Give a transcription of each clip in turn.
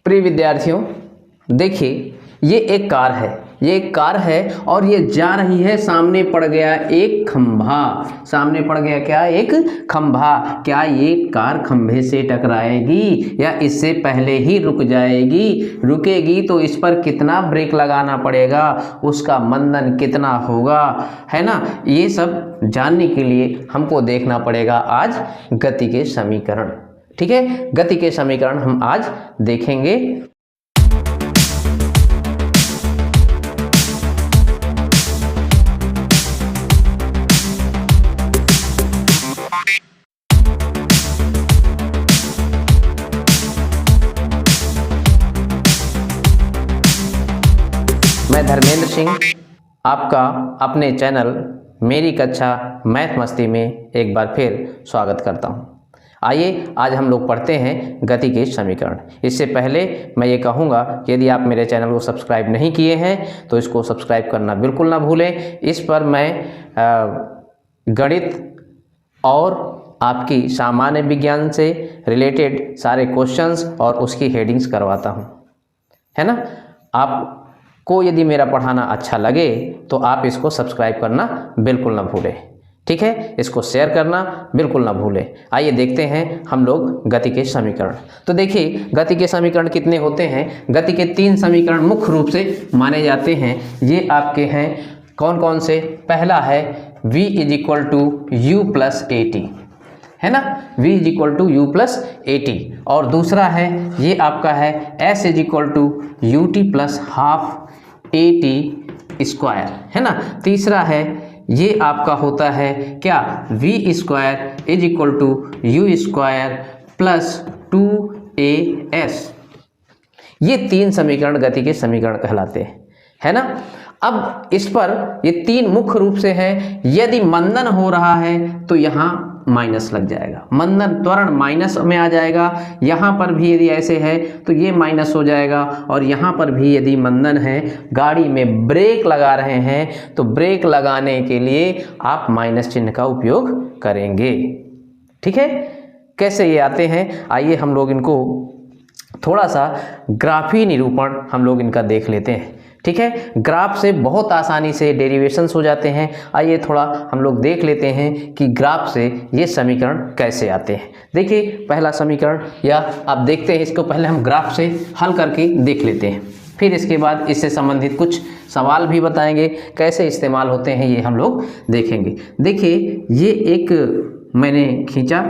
प्रिय विद्यार्थियों, देखिए ये एक कार है और ये जा रही है। सामने पड़ गया एक खंभा, सामने पड़ गया क्या? एक खंभा। क्या ये कार खंभे से टकराएगी या इससे पहले ही रुक जाएगी? रुकेगी तो इस पर कितना ब्रेक लगाना पड़ेगा, उसका मंदन कितना होगा, है ना? ये सब जानने के लिए हमको देखना पड़ेगा आज गति के समीकरण। ठीक है, गति के समीकरण हम आज देखेंगे। मैं धर्मेंद्र सिंह आपका अपने चैनल मेरी कक्षा मैथ मस्ती में एक बार फिर स्वागत करता हूं। आइए आज हम लोग पढ़ते हैं गति के समीकरण। इससे पहले मैं ये कहूँगा कि यदि आप मेरे चैनल को सब्सक्राइब नहीं किए हैं तो इसको सब्सक्राइब करना बिल्कुल ना भूलें। इस पर मैं गणित और आपकी सामान्य विज्ञान से रिलेटेड सारे क्वेश्चंस और उसकी हेडिंग्स करवाता हूँ, है ना? आपको यदि मेरा पढ़ाना अच्छा लगे तो आप इसको सब्सक्राइब करना बिल्कुल ना भूलें। ठीक है, इसको शेयर करना बिल्कुल ना भूलें। आइए देखते हैं हम लोग गति के समीकरण। तो देखिए गति के समीकरण कितने होते हैं। गति के 3 समीकरण मुख्य रूप से माने जाते हैं। ये आपके हैं कौन कौन से? पहला है v = u + at, है ना? v = u + at। और दूसरा है ये आपका है s = ut + ½ at², है ना? तीसरा है ये आपका होता है क्या? v² = u² + 2as। ये 3 समीकरण गति के समीकरण कहलाते हैं, है ना? अब इस पर ये 3 मुख्य रूप से हैं। यदि मंदन हो रहा है तो यहाँ माइनस लग जाएगा, मंदन त्वरण माइनस में आ जाएगा। यहाँ पर भी यदि ऐसे है तो ये माइनस हो जाएगा। और यहाँ पर भी यदि मंदन है, गाड़ी में ब्रेक लगा रहे हैं तो ब्रेक लगाने के लिए आप माइनस चिन्ह का उपयोग करेंगे। ठीक है, कैसे ये आते हैं? आइए हम लोग इनको थोड़ा सा ग्राफी निरूपण हम लोग इनका देख लेते हैं। ठीक है, ग्राफ से बहुत आसानी से डेरिवेशंस हो जाते हैं। आइए थोड़ा हम लोग देख लेते हैं कि ग्राफ से ये समीकरण कैसे आते हैं। देखिए पहला समीकरण, या आप देखते हैं इसको पहले हम ग्राफ से हल करके देख लेते हैं, फिर इसके बाद इससे संबंधित कुछ सवाल भी बताएंगे, कैसे इस्तेमाल होते हैं ये हम लोग देखेंगे। देखिए ये एक मैंने खींचा,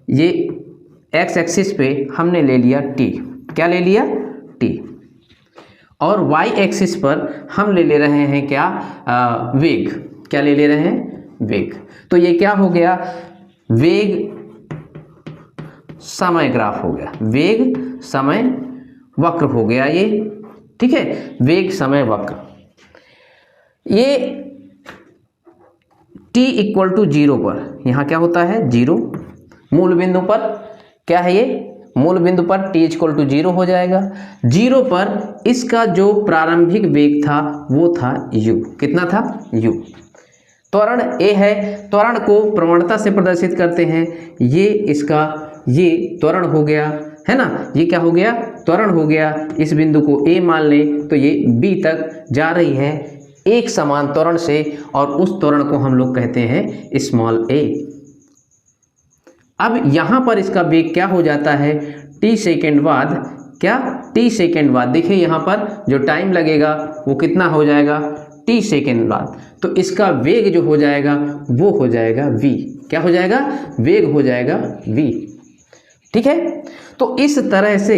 ये एक्स एक्सिस पे हमने ले लिया t। क्या ले लिया? t। और y एक्सिस पर हम ले रहे हैं क्या? वेग। क्या ले रहे हैं? वेग। तो ये क्या हो गया? वेग समय ग्राफ हो गया, वेग समय वक्र हो गया ये। ठीक है, वेग समय वक्र। ये t = 0 पर यहाँ क्या होता है? 0। मूल बिंदु पर क्या है? ये मूल बिंदु पर t = 0 हो जाएगा। 0 पर इसका जो प्रारंभिक वेग था वो था u। कितना था? u। त्वरण a है, त्वरण को प्रवणता से प्रदर्शित करते हैं। ये इसका ये त्वरण हो गया, है ना? ये क्या हो गया? त्वरण हो गया। इस बिंदु को a मान लें तो ये b तक जा रही है एक समान त्वरण से, और उस त्वरण को हम लोग कहते हैं स्मॉल a। अब यहाँ पर इसका वेग क्या हो जाता है? t सेकेंड बाद, क्या? t सेकेंड बाद। देखिए यहाँ पर जो टाइम लगेगा वो कितना हो जाएगा? t सेकेंड बाद। तो इसका वेग जो हो जाएगा वो हो जाएगा v। क्या हो जाएगा? वेग हो जाएगा v। ठीक है, तो इस तरह से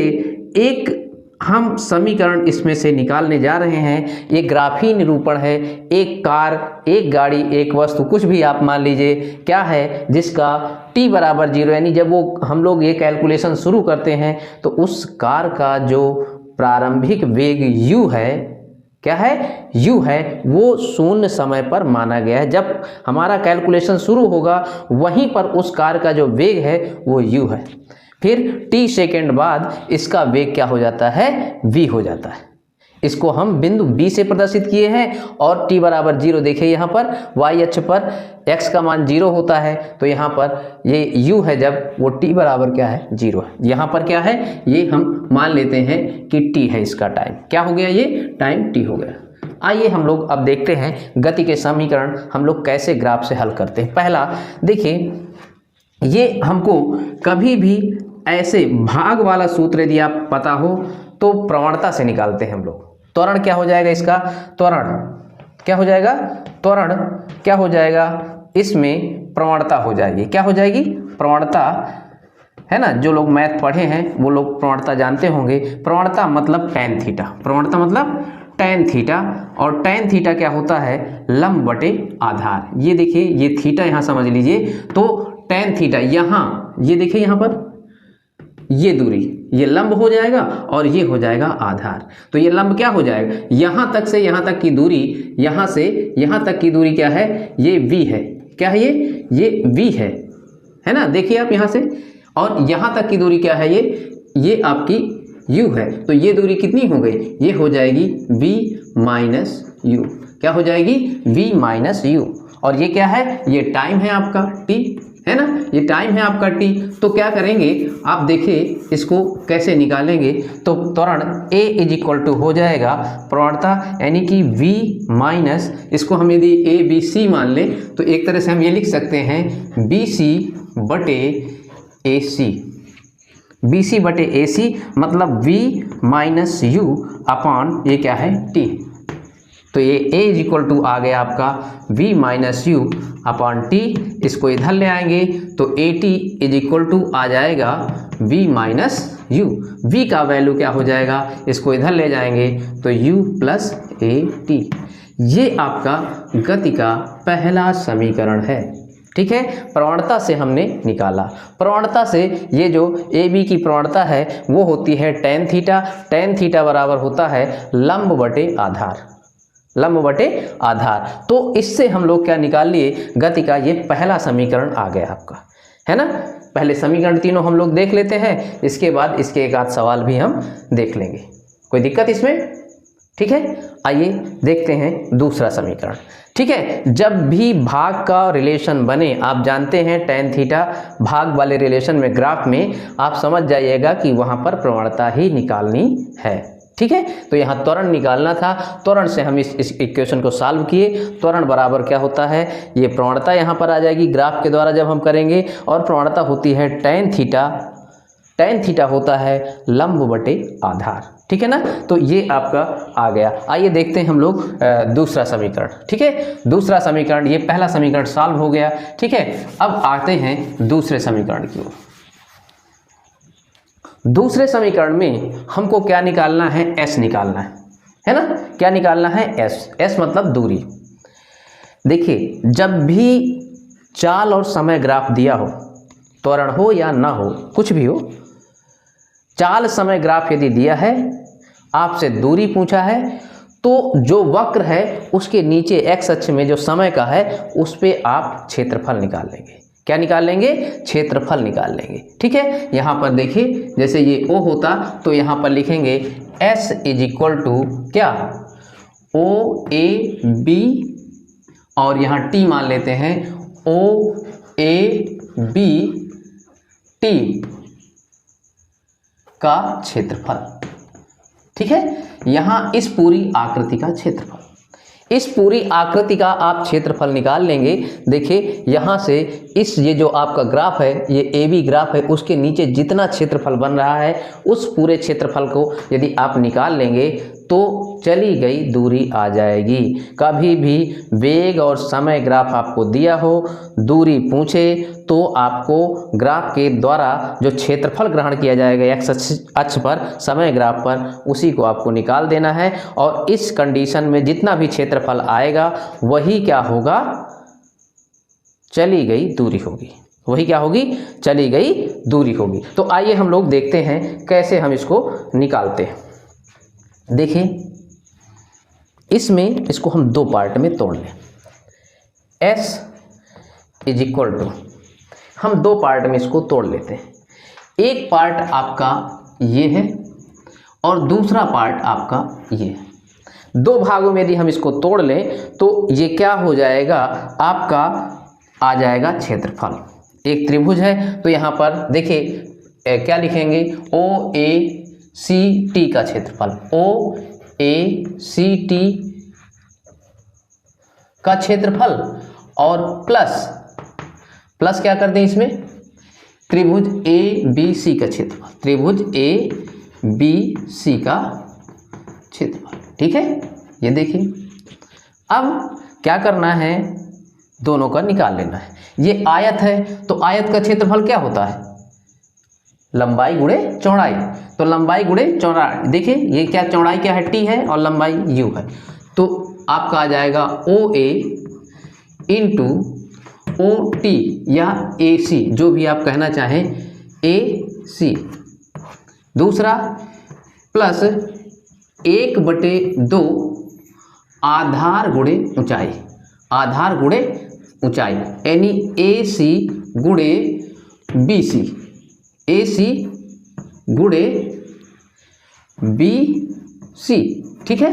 एक हम समीकरण इसमें से निकालने जा रहे हैं। ये ग्राफी निरूपण है। एक कार, एक गाड़ी, एक वस्तु, कुछ भी आप मान लीजिए, क्या है? जिसका t = 0, यानी जब वो हम लोग ये कैलकुलेशन शुरू करते हैं तो उस कार का जो प्रारंभिक वेग u है, क्या है? u है, वो 0 समय पर माना गया है। जब हमारा कैलकुलेशन शुरू होगा वहीं पर उस कार का जो वेग है वो u है। फिर t सेकेंड बाद इसका वेग क्या हो जाता है? v हो जाता है। इसको हम बिंदु B से प्रदर्शित किए हैं और t बराबर 0 देखिए यहाँ पर y अक्ष पर x का मान 0 होता है, तो यहाँ पर ये u है जब वो t बराबर क्या है 0 है। यहाँ पर क्या है ये हम मान लेते हैं कि t है, इसका टाइम क्या हो गया, ये टाइम t हो गया। आइए हम लोग अब देखते हैं गति के समीकरण हम लोग कैसे ग्राफ से हल करते हैं। पहला देखिए, ये हमको कभी भी ऐसे भाग वाला सूत्र यदि आप पता हो तो प्रवणता से निकालते हैं हम लोग। त्वरण क्या हो जाएगा, इसका त्वरण क्या हो जाएगा, त्वरण क्या हो जाएगा, इसमें प्रवणता हो जाएगी, क्या हो जाएगी, प्रवणता है ना। जो लोग मैथ पढ़े हैं वो लोग प्रवणता जानते होंगे। प्रवणता मतलब tan थीटा, प्रवणता मतलब tan थीटा, और tan थीटा क्या होता है, लंब बटे आधार। ये देखिए ये थीटा यहाँ समझ लीजिए, तो tan थीटा यहाँ ये देखिए यहाँ पर ये दूरी ये लंब हो जाएगा और ये हो जाएगा आधार। तो ये लंब क्या हो जाएगा, यहाँ तक से यहाँ तक की दूरी, यहाँ से यहाँ तक की दूरी क्या है, ये v है, क्या है ये v है ना। देखिए आप यहाँ से, और यहाँ तक की दूरी क्या है, ये आपकी u है। तो ये दूरी कितनी हो गई, ये हो जाएगी v माइनस u, क्या हो जाएगी v माइनस u। और ये क्या है, ये टाइम है आपका t है ना, ये टाइम है आपका t। तो क्या करेंगे आप देखिए इसको कैसे निकालेंगे, तो त्वरण a इज इक्वल टू हो जाएगा प्रवणता यानी कि v माइनस, इसको हम यदि a b c मान लें तो एक तरह से हम ये लिख सकते हैं bc बटे ac, bc बटे ac मतलब v माइनस u अपॉन ये क्या है t। तो ये a इज इक्वल टू आ गया आपका v minus you upon t, इसको इधर ले आएंगे तो at इज इक्वल टू आ जाएगा v माइनस यू। v का वैल्यू क्या हो जाएगा, इसको इधर ले जाएंगे तो u प्लस at। ये आपका गति का पहला समीकरण है, ठीक है। प्रवणता से हमने निकाला, प्रवणता से ये जो ए बी की प्रवणता है वो होती है tan थीटा, tan थीटा बराबर होता है लंब बटे आधार, लंब बटे आधार। तो इससे हम लोग क्या निकाल लिए, गति का ये पहला समीकरण आ गया आपका, है ना। पहले समीकरण तीनों हम लोग देख लेते हैं, इसके बाद इसके एक आध सवाल भी हम देख लेंगे, कोई दिक्कत इसमें, ठीक है। आइए देखते हैं दूसरा समीकरण, ठीक है। जब भी भाग का रिलेशन बने, आप जानते हैं tan थीटा भाग वाले रिलेशन में ग्राफ में आप समझ जाइएगा कि वहाँ पर प्रवणता ही निकालनी है, ठीक है। तो यहाँ त्वरण निकालना था, त्वरण से हम इस इक्वेशन को सॉल्व किए। त्वरण बराबर क्या होता है, ये प्रवणता यहाँ पर आ जाएगी ग्राफ के द्वारा जब हम करेंगे, और प्रवणता होती है tan थीटा, tan थीटा होता है लंब बटे आधार, ठीक है ना। तो ये आपका आ गया। आइए देखते हैं हम लोग दूसरा समीकरण, ठीक है। दूसरा समीकरण, ये पहला समीकरण सॉल्व हो गया, ठीक है। अब आते हैं दूसरे समीकरण की ओर। दूसरे समीकरण में हमको क्या निकालना है, s निकालना है ना। क्या निकालना है, s मतलब दूरी। देखिए जब भी चाल और समय ग्राफ दिया हो, त्वरण हो या ना हो कुछ भी हो, चाल समय ग्राफ यदि दिया है, आपसे दूरी पूछा है, तो जो वक्र है उसके नीचे x अक्ष में जो समय का है उस पे आप क्षेत्रफल निकाल लेंगे। क्या निकाल लेंगे, क्षेत्रफल निकाल लेंगे, ठीक है। यहाँ पर देखिए जैसे ये O होता तो यहाँ पर लिखेंगे S इज इक्वल टू क्या, ओ ए बी, और यहाँ T मान लेते हैं ओ ए बी टी का क्षेत्रफल, ठीक है। यहाँ इस पूरी आकृति का क्षेत्रफल, इस पूरी आकृति का आप क्षेत्रफल निकाल लेंगे। देखिए यहाँ से इस ये जो आपका ग्राफ है, ये ए बी ग्राफ है, उसके नीचे जितना क्षेत्रफल बन रहा है उस पूरे क्षेत्रफल को यदि आप निकाल लेंगे तो चली गई दूरी आ जाएगी। कभी भी वेग और समय ग्राफ आपको दिया हो, दूरी पूछे तो आपको ग्राफ के द्वारा जो क्षेत्रफल ग्रहण किया जाएगा एक्स अक्ष पर, समय ग्राफ पर, उसी को आपको निकाल देना है। और इस कंडीशन में जितना भी क्षेत्रफल आएगा वही क्या होगा, चली गई दूरी होगी, वही क्या होगी, चली गई दूरी होगी। तो आइए हम लोग देखते हैं कैसे हम इसको निकालते हैं। देखिए इसमें इसको हम दो पार्ट में तोड़ लें। S इज इक्वल टू, हम दो पार्ट में इसको तोड़ लेते हैं। एक पार्ट आपका ये है और दूसरा पार्ट आपका ये है। दो भागों में यदि हम इसको तोड़ लें तो ये क्या हो जाएगा, आपका आ जाएगा क्षेत्रफल। एक त्रिभुज है तो यहाँ पर देखिए क्या लिखेंगे, ओ ए सी टी का क्षेत्रफल, ओ ए सी टी का क्षेत्रफल और प्लस क्या कर दें इसमें, त्रिभुज ए बी सी का क्षेत्रफल, त्रिभुज ए बी सी का क्षेत्रफल। ठीक है, ये देखिए अब क्या करना है, दोनों का निकाल लेना है। ये आयत है तो आयत का क्षेत्रफल क्या होता है, लंबाई गुणे चौड़ाई। तो लंबाई गुणे चौड़ाई, देखिए ये क्या चौड़ाई क्या है, टी है और लंबाई यू है, तो आपका आ जाएगा ओ ए इंटू ओ टी या ए सी, जो भी आप कहना चाहें, ए सी। दूसरा प्लस 1/2 आधार गुणे ऊंचाई, आधार गुणे ऊंचाई यानी ए सी गुणे बी सी, ए सी गुणे बी सी। ठीक है,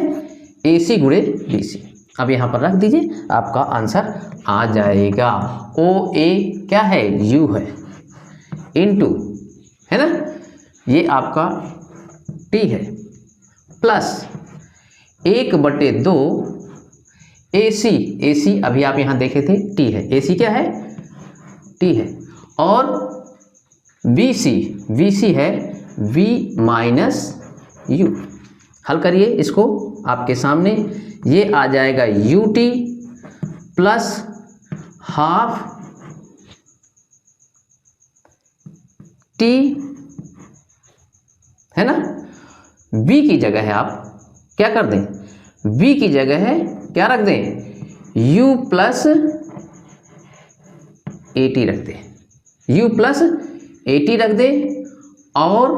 ए सी गुणे बी सी। अब यहाँ पर रख दीजिए, आपका आंसर आ जाएगा। ओ ए क्या है, यू है, इनटू है ना, ये आपका टी है, प्लस 1/2 ए सी अभी आप यहाँ देखे थे टी है, ए सी क्या है, टी है, और बी सी है v माइनस यू। हल करिए इसको आपके सामने, ये आ जाएगा U T plus half T, है ना। v की जगह है आप क्या कर दें, v की जगह है क्या रख दें, u प्लस ए टी रख दें, u प्लस ए टी रख दें और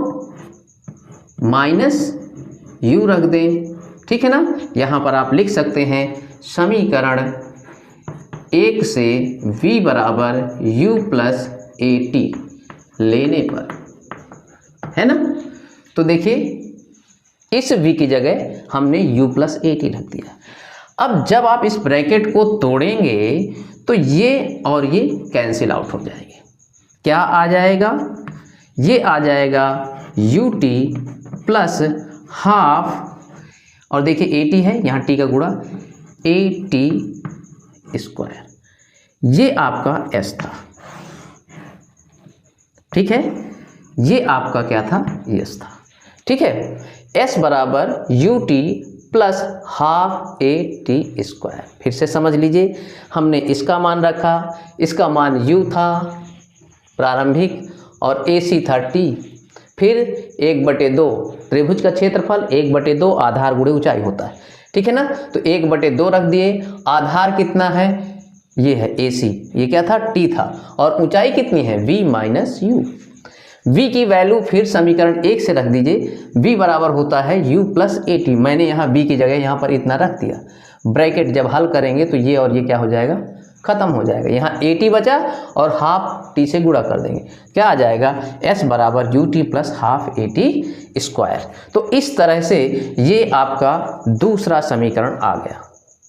माइनस u रख दें। ठीक है ना, यहाँ पर आप लिख सकते हैं समीकरण 1 से v बराबर u प्लस ए टी लेने पर, है ना। तो देखिए इस v की जगह हमने u प्लस ए टी रख दिया। अब जब आप इस ब्रैकेट को तोड़ेंगे तो ये और ये कैंसिल आउट हो जाएंगे, क्या आ जाएगा, ये आ जाएगा यू टी प्लस हाफ, और देखिए ए टी है यहाँ टी का गुणा, ए टी स्क्वायर, ये आपका एस था। ठीक है, ये आपका क्या था, एस था। ठीक है, एस बराबर U T plus half A T square. फिर से समझ लीजिए, हमने इसका मान रखा, इसका मान u था प्रारंभिक और ए सी था टी, फिर 1/2 त्रिभुज का क्षेत्रफल 1/2 आधार गुणे ऊंचाई होता है। ठीक है ना, तो 1/2 रख दिए, आधार कितना है, ये है ए सी, ये क्या था, टी था, और ऊंचाई कितनी है, v माइनस यू। v की वैल्यू फिर समीकरण 1 से रख दीजिए, v बराबर होता है u प्लस ए टी। मैंने यहाँ v की जगह यहाँ पर इतना रख दिया, ब्रैकेट जब हल करेंगे तो ये और ये क्या हो जाएगा, खत्म हो जाएगा। यहाँ ए टी बचा और हाफ टी से गुणा कर देंगे, क्या आ जाएगा, s बराबर U T plus half A T square. तो इस तरह से ये आपका दूसरा समीकरण आ गया,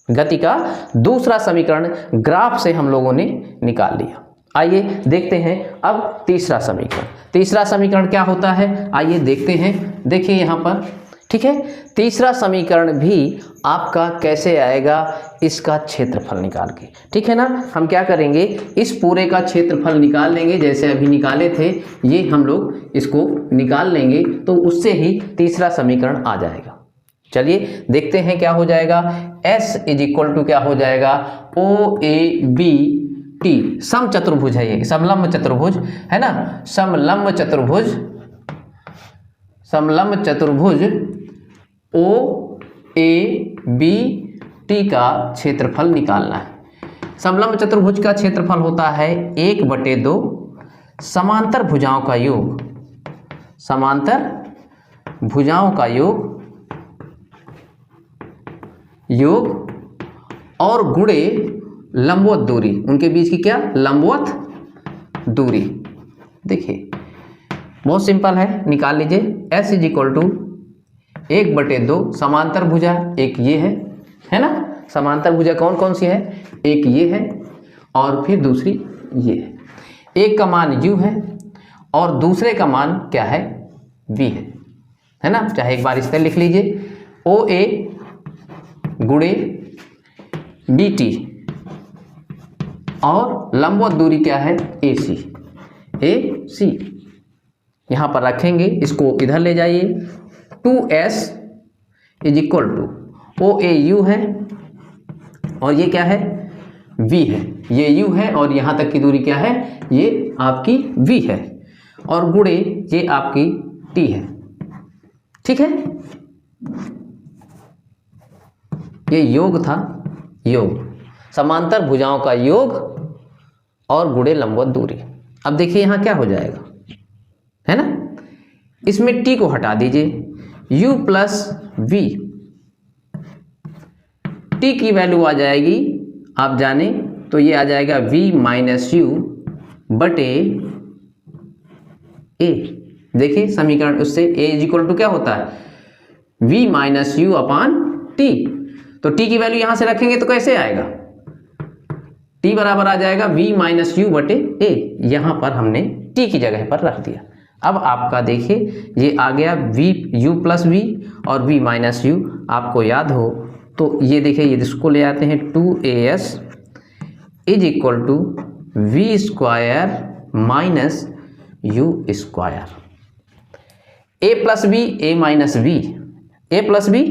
गति का दूसरा समीकरण ग्राफ से हम लोगों ने निकाल लिया। आइए देखते हैं अब तीसरा समीकरण। तीसरा समीकरण क्या होता है, आइए देखते हैं। देखिए यहाँ पर, ठीक है, तीसरा समीकरण भी आपका कैसे आएगा, इसका क्षेत्रफल निकाल के। ठीक है ना, हम क्या करेंगे, इस पूरे का क्षेत्रफल निकाल लेंगे, जैसे अभी निकाले थे, ये हम लोग इसको निकाल लेंगे तो उससे ही तीसरा समीकरण आ जाएगा। चलिए देखते हैं क्या हो जाएगा, S इज इक्वल टू क्या हो जाएगा, ओ ए बी टी, सम चतुर्भुज है ये, समलंब चतुर्भुज है ना, समलंब चतुर्भुज, समलंब चतुर्भुज ओ ए बी टी का क्षेत्रफल निकालना है। समलंब चतुर्भुज का क्षेत्रफल होता है 1/2 समांतर भुजाओं का योग, समांतर भुजाओं का योग और गुणे लंबवत दूरी, उनके बीच की क्या, लंबवत दूरी। देखिए बहुत सिंपल है, निकाल लीजिए। S इज इक्वल टू 1/2 समांतर भुजा, एक ये है ना। समांतर भुजा कौन कौन सी है, एक ये है और फिर दूसरी ये है। एक का मान u है और दूसरे का मान क्या है, v है ना। चाहे एक बार इस तरह लिख लीजिए, OA गुणे dt और लंबवत दूरी क्या है, AC यहाँ पर रखेंगे, इसको इधर ले जाइए। 2s is equal to OAU है और ये क्या है, v है। ये u है और यहाँ तक की दूरी क्या है, ये आपकी v है और गुणे ये आपकी t है। ठीक है, ये योग था, योग समांतर भुजाओं का योग और गुणे लंबवत दूरी। अब देखिए यहाँ क्या हो जाएगा, है ना। इसमें t को हटा दीजिए, u प्लस v, t की वैल्यू आ जाएगी आप जाने तो ये आ जाएगा v माइनस यू बटे a। देखिए समीकरण उससे a इज इक्वल टू क्या होता है, v minus you upon t। तो t की वैल्यू यहां से रखेंगे तो कैसे आएगा, t बराबर आ जाएगा v माइनस यू बटे a। यहां पर हमने t की जगह पर रख दिया। अब आपका देखिए ये आ गया u प्लस v और v माइनस यू। आपको याद हो तो ये देखिए, ये इसको ले आते हैं, 2as is equal to v square minus u square. a plus B A minus B, A plus B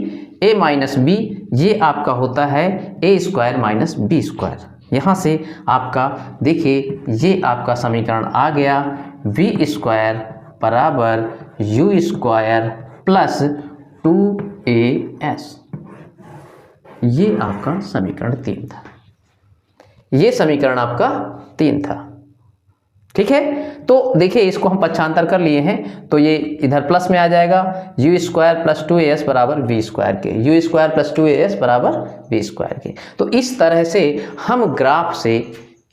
A minus B, ये आपका होता है a square minus B square. यहाँ से आपका देखिए ये आपका समीकरण आ गया, v स्क्वायर बराबर यू स्क्वायर प्लस 2as। ये आपका समीकरण 3 था, ये समीकरण आपका 3 था। ठीक है, तो देखिए इसको हम पक्षांतर कर लिए हैं तो ये इधर प्लस में आ जाएगा, यू स्क्वायर प्लस 2as बराबर वी स्क्वायर के, यू स्क्वायर प्लस 2as बराबर वी स्क्वायर के। तो इस तरह से हम ग्राफ से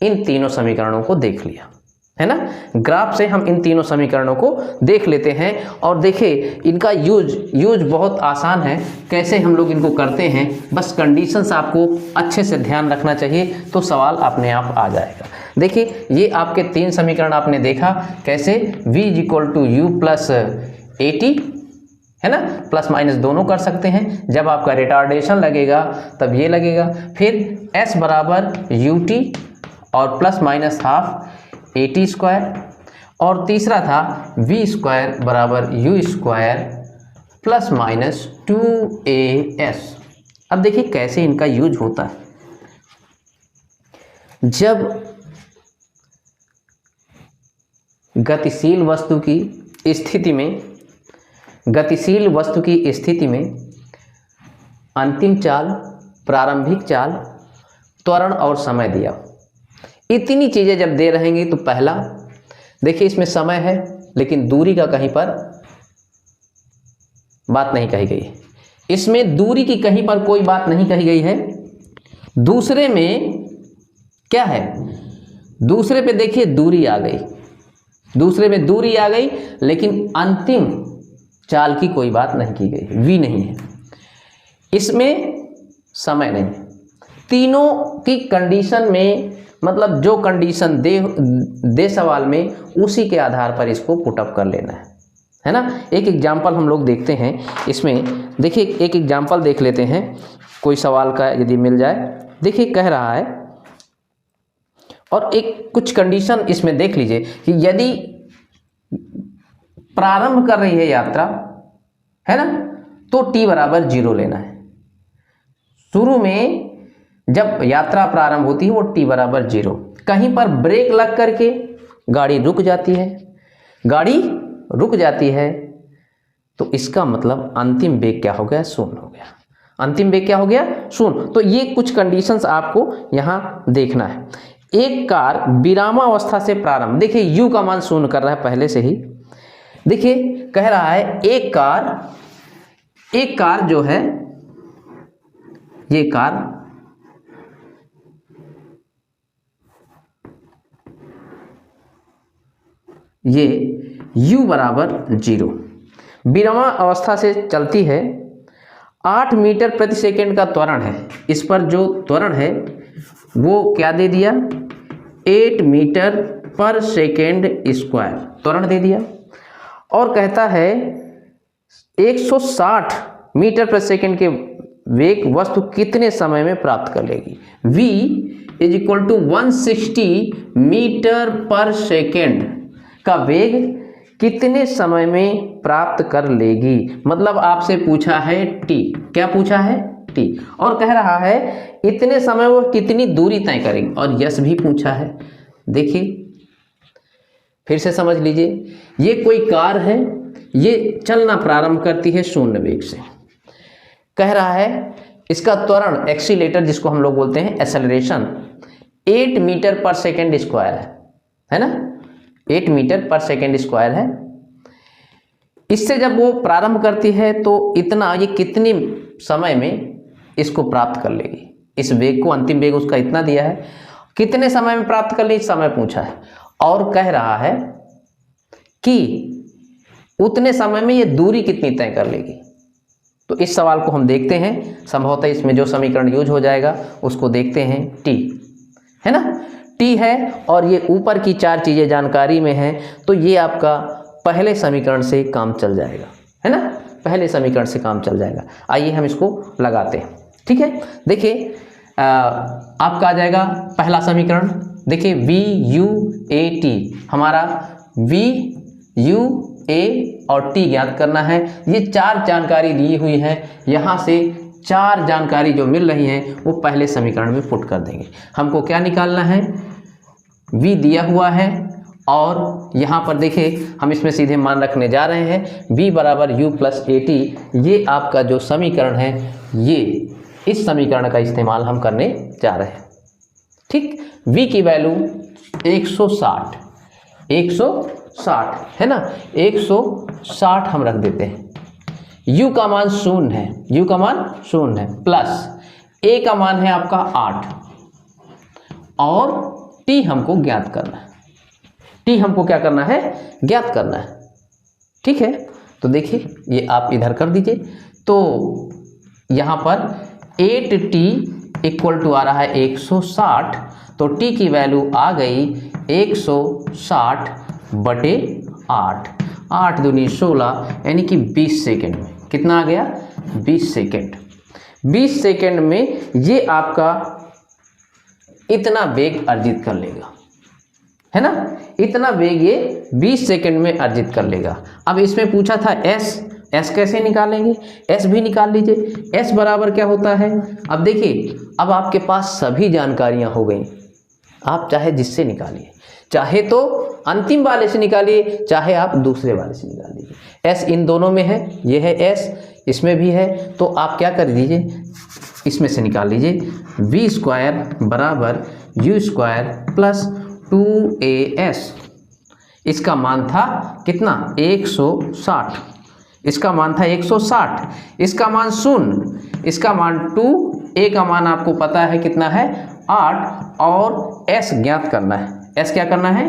इन तीनों समीकरणों को देख लिया, है ना। ग्राफ से हम इन तीनों समीकरणों को देख लेते हैं और देखिए इनका यूज बहुत आसान है। कैसे हम लोग इनको करते हैं, बस कंडीशंस आपको अच्छे से ध्यान रखना चाहिए तो सवाल अपने आप आ जाएगा। देखिए ये आपके 3 समीकरण आपने देखा कैसे, v is equal to u plus a t, है ना, प्लस माइनस दोनों कर सकते हैं। जब आपका रिटार्डेशन लगेगा तब ये लगेगा। फिर s बराबर यू टी और plus minus half eighty square, और तीसरा था v स्क्वायर बराबर you square plus minus 2as। अब देखिए कैसे इनका यूज होता है। जब गतिशील वस्तु की स्थिति में अंतिम चाल, प्रारंभिक चाल, त्वरण और समय दिया, इतनी चीजें जब दे रहेंगी तो पहला देखिए इसमें समय है लेकिन दूरी का कहीं पर बात नहीं कही गई, इसमें दूरी की कहीं पर कोई बात नहीं कही गई है। दूसरे में क्या है, दूसरे पे देखिए दूरी आ गई, दूसरे में दूरी आ गई लेकिन अंतिम चाल की कोई बात नहीं की गई, v नहीं है। इसमें समय नहीं। तीनों की कंडीशन में मतलब जो कंडीशन दे सवाल में उसी के आधार पर इसको पुटअप कर लेना है ना। एक एग्जाम्पल हम लोग देखते हैं इसमें, देखिए एक एग्जाम्पल देख लेते हैं कोई सवाल का यदि मिल जाए। देखिए कह रहा है और एक कुछ कंडीशन इसमें देख लीजिए कि यदि प्रारंभ कर रही है यात्रा, है ना, तो t बराबर 0 लेना है। शुरू में जब यात्रा प्रारंभ होती है वो t बराबर 0, कहीं पर ब्रेक लग करके गाड़ी रुक जाती है, तो इसका मतलब अंतिम वेग क्या हो गया, 0 हो गया। अंतिम वेग क्या हो गया, 0। तो ये कुछ कंडीशंस आपको यहाँ देखना है। एक कार विरामावस्था से प्रारंभ, देखिए u का मान 0 कर रहा है पहले से ही। देखिए कह रहा है एक कार जो है, ये कार ये u बराबर 0, विरामा अवस्था से चलती है, 8 मीटर प्रति सेकंड का त्वरण है। इस पर जो त्वरण है वो क्या दे दिया, 8 मीटर पर सेकेंड स्क्वायर त्वरण दे दिया। और कहता है 160 मीटर प्रति सेकंड के वेग वस्तु कितने समय में प्राप्त कर लेगी। v is equal to 160 metre पर सेकेंड का वेग कितने समय में प्राप्त कर लेगी। मतलब आपसे पूछा है t, क्या पूछा है t, और कह रहा है इतने समय वो कितनी दूरी तय करेगी, और यश भी पूछा है। देखिए फिर से समझ लीजिए, ये कोई कार है, ये चलना प्रारंभ करती है शून्य वेग से। कह रहा है इसका त्वरण एक्सीलेटर, जिसको हम लोग बोलते हैं एक्सेलरेशन, 8 मीटर पर सेकेंड स्क्वायर है ना, 8 मीटर पर सेकेंड स्क्वायर है। इससे जब वो प्रारंभ करती है तो इतना, ये कितने समय में इसको प्राप्त कर लेगी, इस वेग को, अंतिम वेग उसका इतना दिया है, कितने समय में प्राप्त कर लेगी समय पूछा है। और कह रहा है कि उतने समय में ये दूरी कितनी तय कर लेगी। तो इस सवाल को हम देखते हैं, संभवतः इसमें जो समीकरण यूज हो जाएगा उसको देखते हैं। टी है ना, टी है, और ये ऊपर की 4 चीज़ें जानकारी में हैं, तो ये आपका पहले समीकरण से काम चल जाएगा, है ना, पहले समीकरण से काम चल जाएगा। आइए हम इसको लगाते हैं, ठीक है। देखिए आपका आ जाएगा पहला समीकरण, देखिए वी यू ए टी, हमारा वी यू ए और टी ज्ञात करना है। ये 4 जानकारी दी हुई है, यहाँ से 4 जानकारी जो मिल रही हैं वो पहले समीकरण में पुट कर देंगे। हमको क्या निकालना है, v दिया हुआ है, और यहाँ पर देखिए हम इसमें सीधे मान रखने जा रहे हैं v बराबर u प्लस ए टी। ये आपका जो समीकरण है, ये इस समीकरण का इस्तेमाल हम करने जा रहे हैं, ठीक। v की वैल्यू 160 है ना, 160 हम रख देते हैं। u का मान 0 है, u का मान 0 है, प्लस a का मान है आपका 8, और t हमको ज्ञात करना है। t हमको क्या करना है, ज्ञात करना है, ठीक है। तो देखिए ये आप इधर कर दीजिए, तो यहाँ पर 8t इक्वल टू आ रहा है 160, तो t की वैल्यू आ गई 160 बटे 8, 8 दूनी 16, यानी कि 20 सेकेंड में। कितना आ गया, 20 सेकेंड। 20 सेकेंड में ये आपका इतना वेग अर्जित कर लेगा, है ना, इतना वेग ये 20 सेकेंड में अर्जित कर लेगा। अब इसमें पूछा था s कैसे निकालेंगे, s भी निकाल लीजिए। s बराबर क्या होता है, अब देखिए अब आपके पास सभी जानकारियां हो गई, आप चाहे जिससे निकालिए, चाहे तो अंतिम वाले से निकालिए, चाहे आप दूसरे वाले से निकाल लीजिए। s इन दोनों में है, ये है s, इसमें भी है, तो आप क्या कर दीजिए, इसमें से निकाल लीजिए। v स्क्वायर बराबर u स्क्वायर प्लस 2as, इसका मान था कितना, 160, इसका मान था 160, इसका मान 0, इसका मान 2, a का मान आपको पता है कितना है 8, और s ज्ञात करना है। s क्या करना है,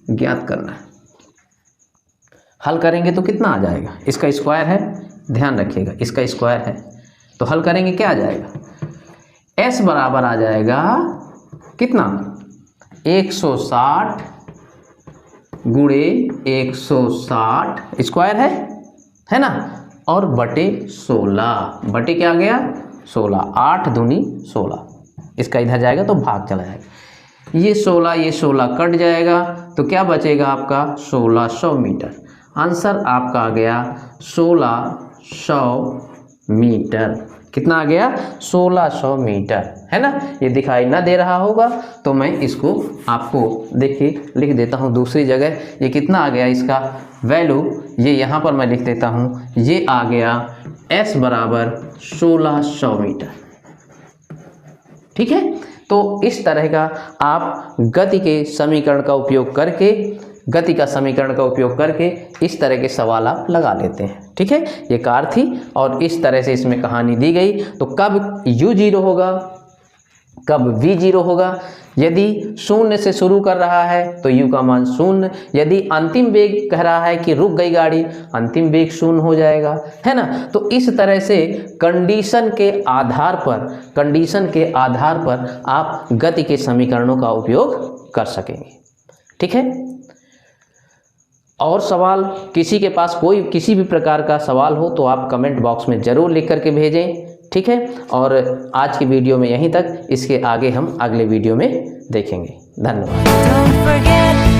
ज्ञात करना है। हल करेंगे तो कितना आ जाएगा, इसका स्क्वायर है, ध्यान रखिएगा इसका स्क्वायर है, तो हल करेंगे क्या आ जाएगा, s बराबर आ जाएगा कितना, 160 गुणे 160 स्क्वायर है ना, और बटे 16, बटे क्या आ गया 16, 8 दूनी 16, इसका इधर जाएगा तो भाग चला जाएगा, ये 16 कट जाएगा, तो क्या बचेगा आपका 1600 मीटर। आंसर आपका आ गया 1600 मीटर। कितना आ गया, 1600 मीटर, है ना। ये दिखाई ना दे रहा होगा तो मैं इसको आपको देखिए लिख देता हूँ दूसरी जगह। ये कितना आ गया, इसका वैल्यू ये यहाँ पर मैं लिख देता हूँ, ये आ गया s बराबर 1600 मीटर, ठीक है। तो इस तरह का आप गति के समीकरण का उपयोग करके, गति का समीकरण का उपयोग करके इस तरह के सवाल आप लगा लेते हैं, ठीक है। ये कार थी और इस तरह से इसमें कहानी दी गई। तो कब u0 होगा, कब v 0 होगा? यदि शून्य से शुरू कर रहा है तो u का मान शून्य, यदि अंतिम वेग कह रहा है कि रुक गई गाड़ी, अंतिम वेग शून्य हो जाएगा, है ना। तो इस तरह से कंडीशन के आधार पर आप गति के समीकरणों का उपयोग कर सकेंगे। ठीक है। और सवाल, किसी के पास कोई किसी भी प्रकार का सवाल हो तो आप कमेंट बॉक्स में ज़रूर लिख करके भेजें। ठीक है। और आज की वीडियो में यहीं तक, इसके आगे हम अगले वीडियो में देखेंगे। धन्यवाद।